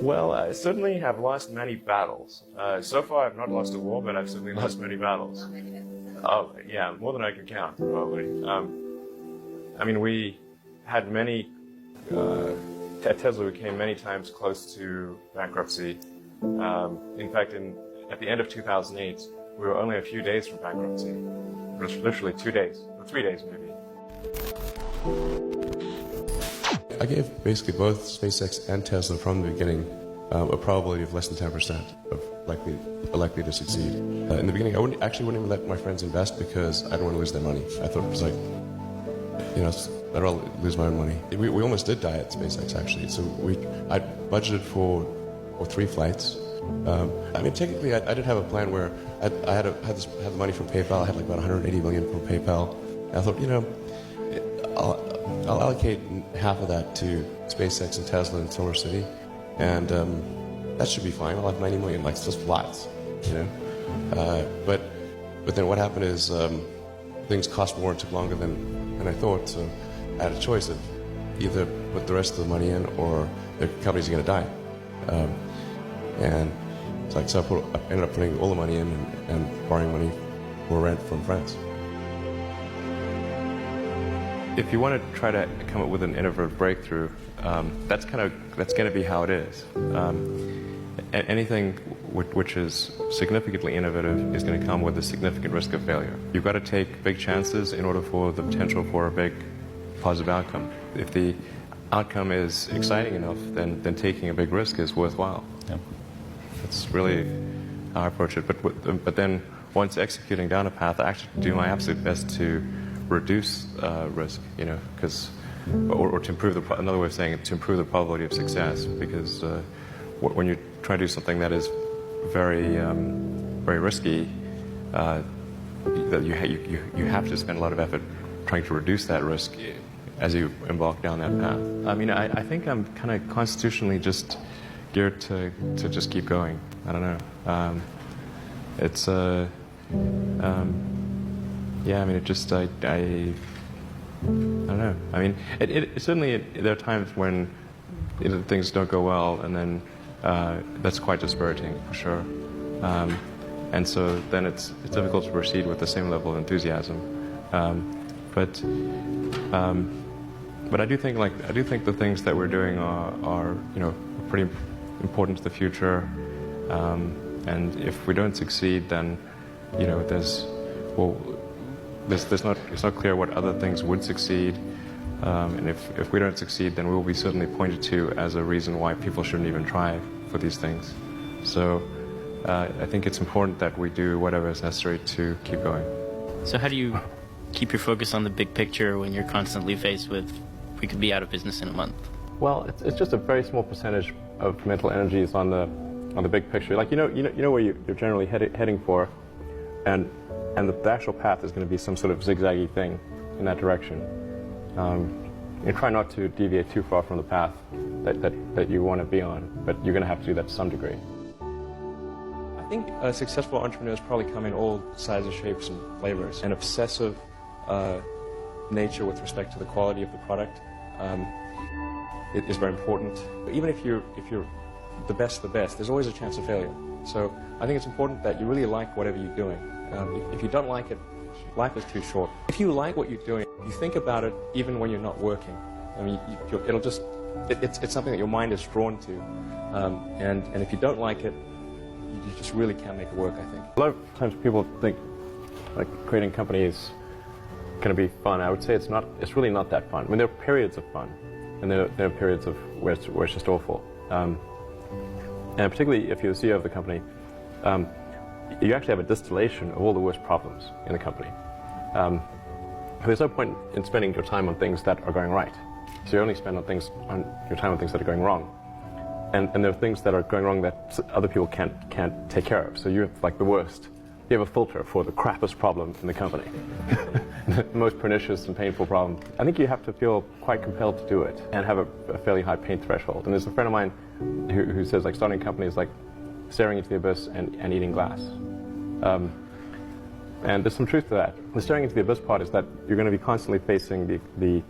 Well, I certainly have lost many battles. So far, I've not lost a war, but I've certainly lost many battles. Oh, yeah, more than I can count, probably. I mean, we had many, at Tesla, we came many times close to bankruptcy. In fact, at the end of 2008, we were only a few days from bankruptcy. It was literally 2 days, or 3 days maybe. I gave basically both SpaceX and Tesla from the beginning a probability of less than 10% of likely to succeed. In the beginning, I wouldn't even let my friends invest because I didn't want to lose their money. I thought it was like, I'd rather lose my own money. We almost did die at SpaceX actually. So I budgeted for 3 flights. I mean, technically, I did have a plan where I had the money from PayPal. I had like about 180 million from PayPal. And I thought, I'll allocate half of that to SpaceX and Tesla and Solar City, and that should be fine. I'll have 90 million, like just lots, But then what happened is things cost more and took longer than I thought. So I had a choice of either put the rest of the money in or the company's going to die. And so I ended up putting all the money in and borrowing money for rent from friends. If you want to try to come up with an innovative breakthrough, that's going to be how it is. Anything which is significantly innovative is going to come with a significant risk of failure. You've got to take big chances in order for the potential for a big positive outcome. If the outcome is exciting enough, then taking a big risk is worthwhile. Yeah. That's really how I approach it. But then once executing down a path, I actually do my absolute best to reduce risk, or to improve another way of saying it, to improve the probability of success, because when you try to do something that is very, very risky, that you have to spend a lot of effort trying to reduce that risk as you embark down that path. I mean, I think I'm kind of constitutionally just geared to just keep going. I don't know. Yeah, I mean, it just, I don't know. I mean, it certainly, there are times when things don't go well, and then that's quite dispiriting, for sure. And so then it's difficult to proceed with the same level of enthusiasm. But I do think the things that we're doing are pretty important to the future. And if we don't succeed, then it's not clear what other things would succeed, and if we don't succeed, then we will be certainly pointed to as a reason why people shouldn't even try for these things. So I think it's important that we do whatever is necessary to keep going. So how do you keep your focus on the big picture when you're constantly faced with, we could be out of business in a month? Well, it's just a very small percentage of mental energy is on the big picture. Like you know where you're generally heading for, and the actual path is going to be some sort of zigzaggy thing in that direction. You try not to deviate too far from the path that you want to be on, but you're going to have to do that to some degree. I think successful entrepreneurs probably come in all sizes, shapes, and flavors. An obsessive nature with respect to the quality of the product is very important. Even if you're the best, there's always a chance of failure. So I think it's important that you really like whatever you're doing. If you don't like it, life is too short. If you like what you're doing, you think about it even when you're not working. I mean, it's something that your mind is drawn to. And if you don't like it, you just really can't make it work, I think. A lot of times people think like creating a company is going to be fun. I would say it's not. It's really not that fun. I mean, there are periods of fun, and there are periods of where it's just awful. And particularly if you're the CEO of the company, you actually have a distillation of all the worst problems in the company. There's no point in spending your time on things that are going right. So you only spend your time on things that are going wrong. And there are things that are going wrong that other people can't take care of. So you're like the worst. You have a filter for the crappiest problem in the company. The most pernicious and painful problem. I think you have to feel quite compelled to do it and have a fairly high pain threshold. And there's a friend of mine who says like starting a company is like staring into the abyss and eating glass. And there's some truth to that. The staring into the abyss part is that you're going to be constantly facing the